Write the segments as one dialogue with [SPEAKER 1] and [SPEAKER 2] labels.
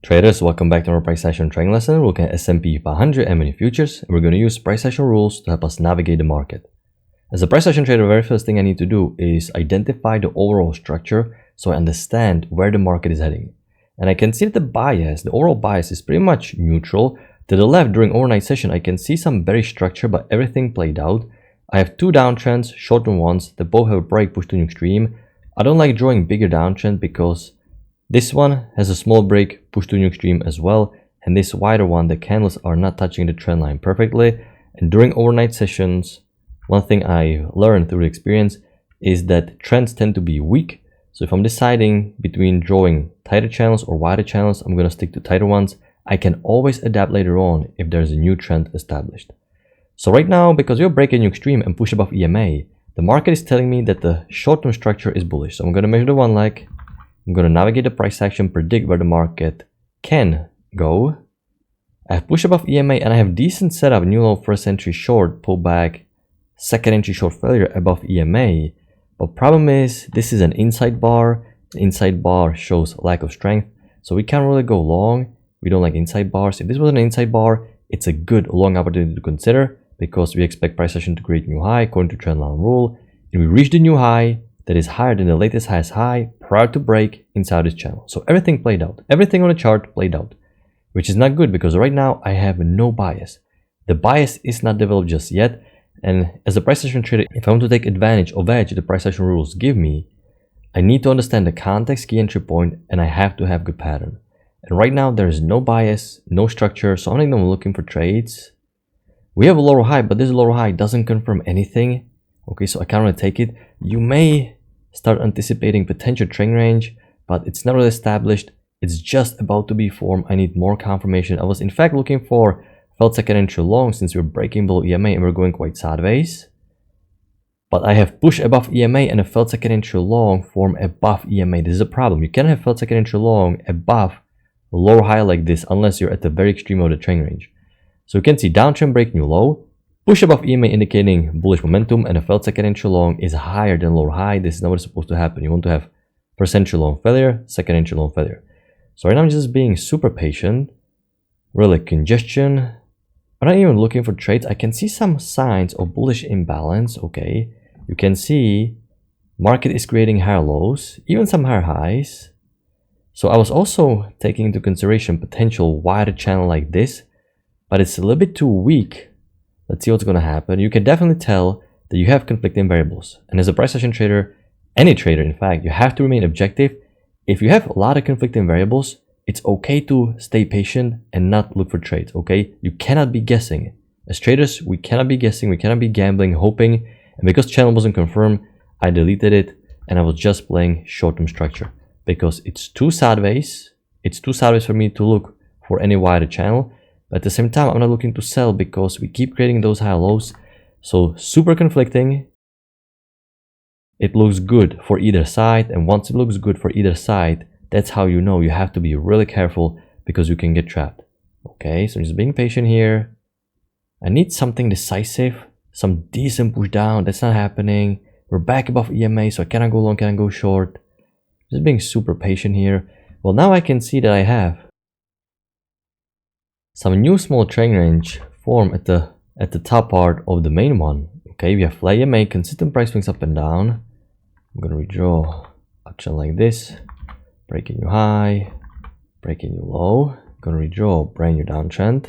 [SPEAKER 1] Traders, welcome back to our price action trading lesson. We're looking at S&P 500 and futures, and we're going to use price action rules to help us navigate the market. As a price action trader, the very first thing I need to do is identify the overall structure so I understand where the market is heading. And I can see that the overall bias is pretty much neutral. To the left, during overnight session, I can see some bearish structure, but everything played out. I have two downtrends, short-term ones, that both have a break push to new extreme. I don't like drawing bigger downtrend because this one has a small break, push to new extreme as well, and this wider one, the candles are not touching the trend line perfectly. And during overnight sessions, one thing I learned through experience is that trends tend to be weak. So if I'm deciding between drawing tighter channels or wider channels, I'm going to stick to tighter ones. I can always adapt later on if there's a new trend established. So right now, because we're breaking new extreme and push above EMA, the market is telling me that the short-term structure is bullish. So I'm going to measure the one leg. I'm going to navigate the price action, predict where the market can go. I have push above EMA and I have decent setup, new low first entry short, pull back, second entry short failure above EMA. But problem is, this is an inside bar. The inside bar shows lack of strength. So we can't really go long. We don't like inside bars. If this was an inside bar, it's a good long opportunity to consider because we expect price action to create new high according to trendline rule. And we reach the new high that is higher than the latest highest high prior to break inside this channel. So everything played out. Everything on the chart played out, which is not good because right now I have no bias. The bias is not developed just yet. And as a price action trader, if I want to take advantage of edge the price action rules give me, I need to understand the context, key entry point, and I have to have good pattern. And right now there is no bias, no structure. So I'm looking for trades. We have a lower high, but this lower high doesn't confirm anything. Okay, so I can't really take it. You may start anticipating potential trend range, but it's not really established. It's just about to be formed. I need more confirmation. I was in fact looking for felt second entry long since we're breaking below EMA and we're going quite sideways. But I have push above EMA and a felt second entry long form above EMA. This is a problem. You cannot have felt second entry long above a lower high like this unless you're at the very extreme of the trend range. So you can see downtrend break new low. Push above EMA indicating bullish momentum, and a felt second entry long is higher than lower high. This is not what's supposed to happen. You want to have first entry long failure, second entry long failure. So right now I'm just being super patient. Really congestion. I'm not even looking for trades. I can see some signs of bullish imbalance. Okay, you can see market is creating higher lows, even some higher highs. So I was also taking into consideration potential wider channel like this, but it's a little bit too weak. Let's see what's going to happen. You can definitely tell that you have conflicting variables. And as a price action trader, any trader in fact, you have to remain objective. If you have a lot of conflicting variables, it's okay to stay patient and not look for trades, okay? You cannot be guessing. As traders, we cannot be guessing, we cannot be gambling, hoping. And because channel wasn't confirmed, I deleted it and I was just playing short-term structure because it's too sideways. It's too sideways for me to look for any wider channel. But at the same time, I'm not looking to sell because we keep creating those high lows. So super conflicting. It looks good for either side. And once it looks good for either side, that's how you know you have to be really careful because you can get trapped. Okay, so just being patient here. I need something decisive, some decent push down. That's not happening. We're back above EMA, so I cannot go long, cannot go short. Just being super patient here. Well, now I can see that I have some new small trend range form at the top part of the main one. Okay, we have flat EMA, consistent price swings up and down. I'm gonna redraw action like this, breaking new high, breaking new low. I'm gonna redraw brand new downtrend,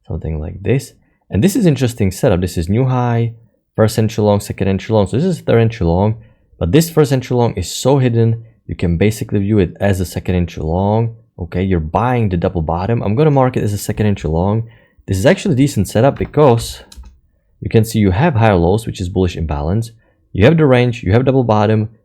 [SPEAKER 1] something like this. And this is interesting setup. This is new high, first entry long, second entry long. So this is third entry long, but this first entry long is so hidden. You can basically view it as a second entry long. Okay, you're buying the double bottom. I'm going to mark it as a second entry long. This is actually a decent setup because you can see you have higher lows, which is bullish imbalance. You have the range, you have double bottom.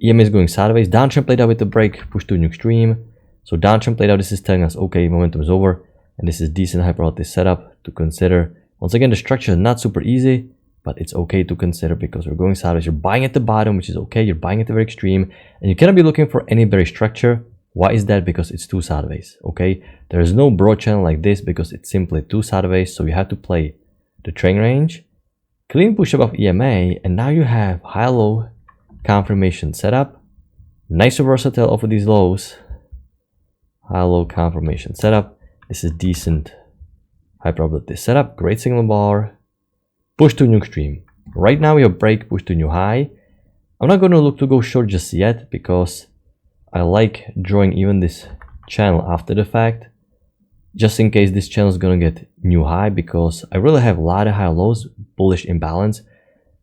[SPEAKER 1] EMA is going sideways. Downtrend played out with the break, push to a new extreme. So downtrend played out. This is telling us, okay, momentum is over. And this is decent hyper setup to consider. Once again, the structure is not super easy, but it's okay to consider because we're going sideways. You're buying at the bottom, which is okay. You're buying at the very extreme. And you cannot be looking for any bearish structure. Why is that? Because it's too sideways, okay? There is no broad channel like this because it's simply too sideways. So you have to play the trend range, clean push above EMA, and now you have high-low confirmation setup. Nice reversal tail off of these lows. high-low confirmation setup. This is decent high probability setup. Great signal bar. Push to new extreme. Right now we have break, push to new high. I'm not going to look to go short just yet because I like drawing even this channel after the fact, just in case this channel is going to get new high, because I really have a lot of high lows, bullish imbalance.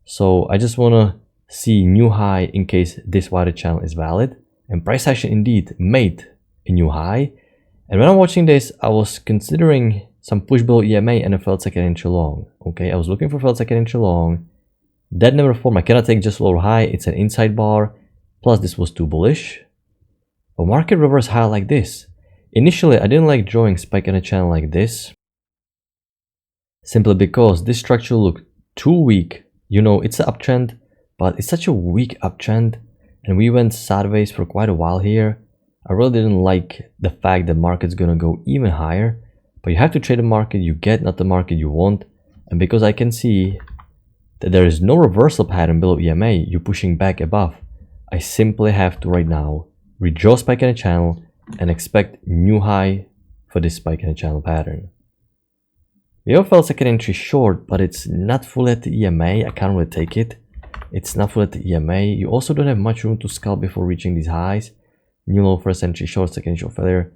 [SPEAKER 1] So I just want to see new high in case this wider channel is valid. And price action indeed made a new high. And when I'm watching this, I was considering some push below EMA and a failed second entry long. Okay, I was looking for failed second entry long. That never formed. I cannot take just lower high. It's an inside bar. Plus this was too bullish. But market reverse high like this. Initially, I didn't like drawing spike in a channel like this, simply because this structure looked too weak. You know, it's an uptrend, but it's such a weak uptrend, and we went sideways for quite a while here. I really didn't like the fact that market's gonna go even higher, but you have to trade the market you get, not the market you want. And because I can see that there is no reversal pattern below EMA, you're pushing back above, I simply have to right now redraw spike in a channel and expect new high for this spike in a channel pattern. We have failed second entry short, but it's not fully at the EMA. I can't really take it. It's not fully at the EMA. You also don't have much room to scalp before reaching these highs. New low first entry short, second entry failure.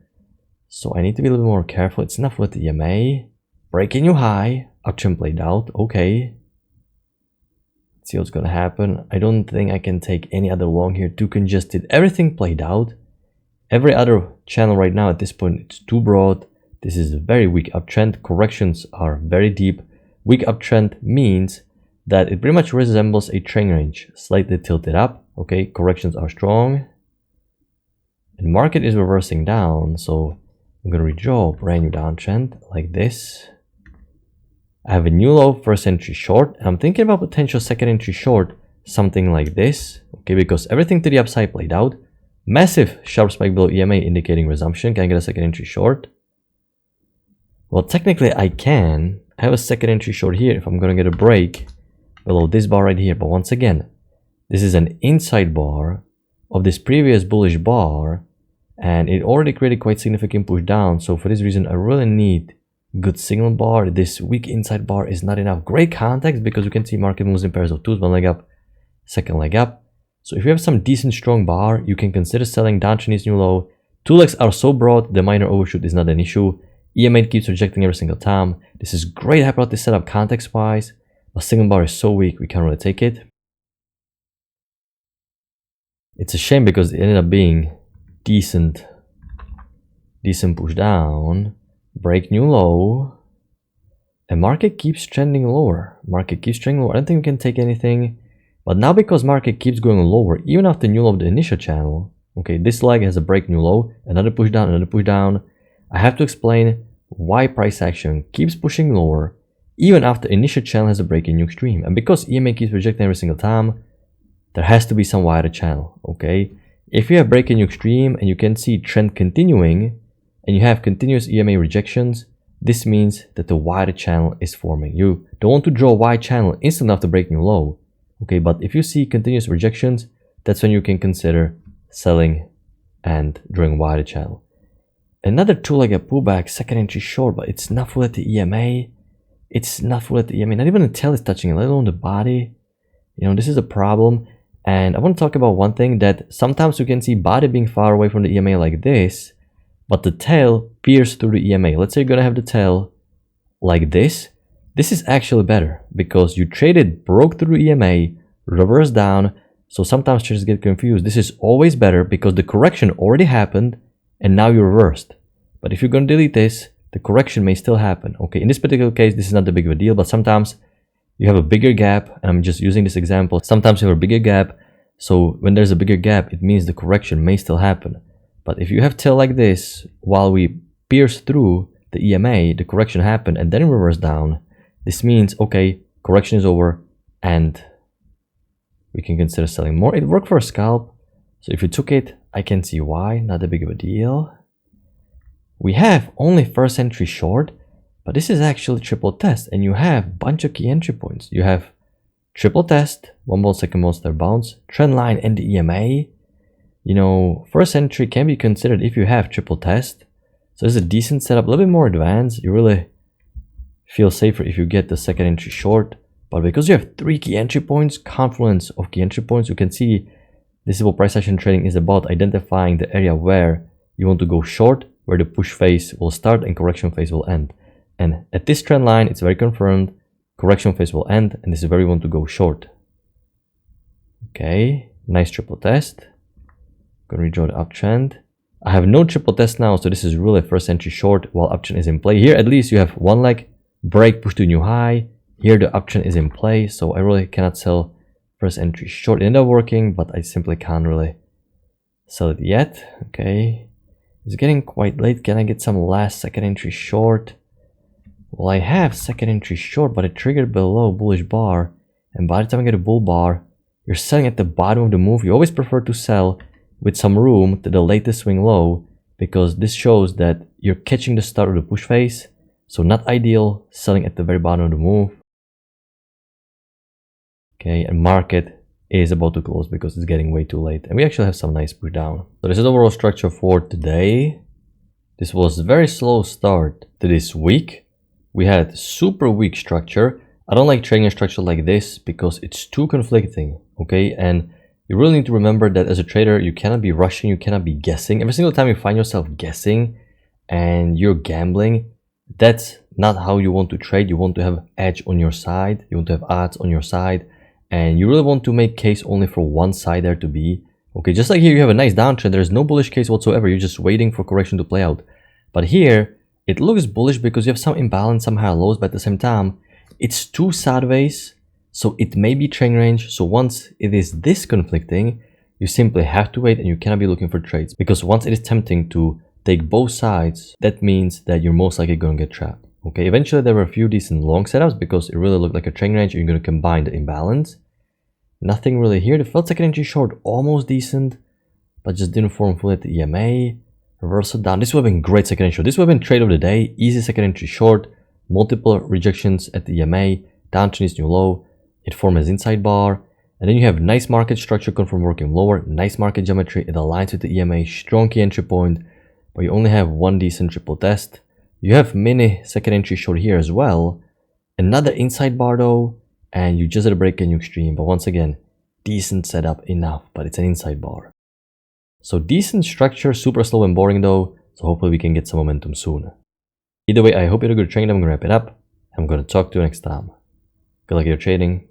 [SPEAKER 1] So I need to be a little bit more careful. It's not fully at the EMA. Breaking new high. Uptrend played out. Okay. Let's see what's gonna happen. I don't think I can take any other long here. Too congested. Everything played out. Every other channel right now at this point, it's too broad. This is a very weak uptrend. Corrections are very deep. Weak uptrend means that it pretty much resembles a trend range, slightly tilted up. Okay, corrections are strong. And market is reversing down, so I'm gonna redraw a brand new downtrend like this. I have a new low first entry short, and I'm thinking about potential second entry short, something like this. Okay, because everything to the upside played out. Massive sharp spike below EMA indicating resumption. Can I get a second entry short? Well, technically I can. I have a second entry short here if I'm going to get a break below this bar right here. But once again, this is an inside bar of this previous bullish bar, and it already created quite significant push down. So for this reason, I really need good signal bar. This weak inside bar is not enough. Great context because you can see market moves in pairs of twos, one leg up, second leg up. So if you have some decent strong bar, you can consider selling. Downtrend is new low. Two legs are so broad, the minor overshoot is not an issue. EMA keeps rejecting every single time. This is great hypothesis setup context wise, but signal bar is so weak we can't really take it. It's a shame because it ended up being decent push down, break new low, and market keeps trending lower. Market keeps trending lower. I don't think we can take anything. But now because market keeps going lower, even after new low of the initial channel, okay, this leg has a break new low, another push down, I have to explain why price action keeps pushing lower, even after initial channel has a break in new extreme. And because EMA keeps rejecting every single time, there has to be some wider channel, okay? If you have break in new extreme and you can see trend continuing, and you have continuous EMA rejections, this means that the wider channel is forming. You don't want to draw a wide channel instantly after breaking low. Okay, but if you see continuous rejections, that's when you can consider selling and drawing wider channel. Another two-legged pullback, second entry short, but it's not full at the EMA. It's not full at the EMA. Not even the tail is touching it, let alone the body. You know, this is a problem. And I want to talk about one thing, that sometimes you can see body being far away from the EMA like this, but the tail pierces through the EMA. Let's say you're going to have the tail like this. This is actually better because you traded, broke through EMA, reversed down. So sometimes traders get confused. This is always better because the correction already happened and now you reversed. But if you're going to delete this, the correction may still happen. Okay, in this particular case, this is not that big of a deal, but sometimes you have a bigger gap. And I'm just using this example. Sometimes you have a bigger gap. So when there's a bigger gap, it means the correction may still happen. But if you have tail like this, while we pierce through the EMA, the correction happened and then reverse down. This means, okay, correction is over and we can consider selling more. It worked for a scalp. So if you took it, I can see why, not that big of a deal. We have only first entry short, but this is actually triple test and you have a bunch of key entry points. You have triple test, one volt, second volt, third bounce, trend line and the EMA. you know, first entry can be considered if you have triple test. So it's a decent setup, a little bit more advanced. You really feel safer if you get the second entry short. But because you have 3 key entry points, confluence of key entry points, you can see this is what price action trading is about, identifying the area where you want to go short, where the push phase will start and correction phase will end. And at this trend line, it's very confirmed, correction phase will end, and this is where you want to go short. Okay, nice triple test. Gonna redraw the uptrend. I have no triple test now, so this is really first entry short while uptrend is in play. Here at least you have one leg, break, push to new high. Here the uptrend is in play, so I really cannot sell first entry short. It ended up working, but I simply can't really sell it yet. Okay, it's getting quite late. Can I get some last second entry short? Well, I have second entry short, but it triggered below bullish bar, and by the time I get a bull bar, you're selling at the bottom of the move. You always prefer to sell with some room to the latest swing low, because this shows that you're catching the start of the push phase. So not ideal selling at the very bottom of the move. Okay, and market is about to close because it's getting way too late, and we actually have some nice push down. So this is the overall structure for today. This was a very slow start to this week. We had super weak structure. I don't like trading a structure like this because it's too conflicting. Okay, and you really need to remember that as a trader, you cannot be rushing, you cannot be guessing. Every single time you find yourself guessing and you're gambling, that's not how you want to trade. You want to have edge on your side, you want to have odds on your side, and you really want to make case only for one side there to be. Okay, just like here you have a nice downtrend, there's no bullish case whatsoever, you're just waiting for correction to play out. But here, it looks bullish because you have some imbalance, some higher lows, but at the same time, it's too sideways, so it may be trend range. So once it is this conflicting, you simply have to wait and you cannot be looking for trades, because once it is tempting to take both sides, that means that you're most likely going to get trapped. Okay, eventually there were a few decent long setups because it really looked like a trend range. You're going to combine the imbalance. Nothing really here. The felt second entry short, almost decent, but just didn't form fully at the EMA. Reversal down. This would have been great second entry short. This would have been trade of the day. Easy second entry short. Multiple rejections at the EMA. Downtrend is new low. It formed as inside bar. And then you have nice market structure confirm working lower. Nice market geometry. It aligns with the EMA. Strong key entry point. But you only have one decent triple test. You have mini second entry short here as well. Another inside bar though. And you just had a break in new extreme. But once again, decent setup enough. But it's an inside bar. So decent structure, super slow and boring though. So hopefully we can get some momentum soon. Either way, I hope you had a good trade. I'm going to wrap it up. I'm going to talk to you next time. Good luck in your trading.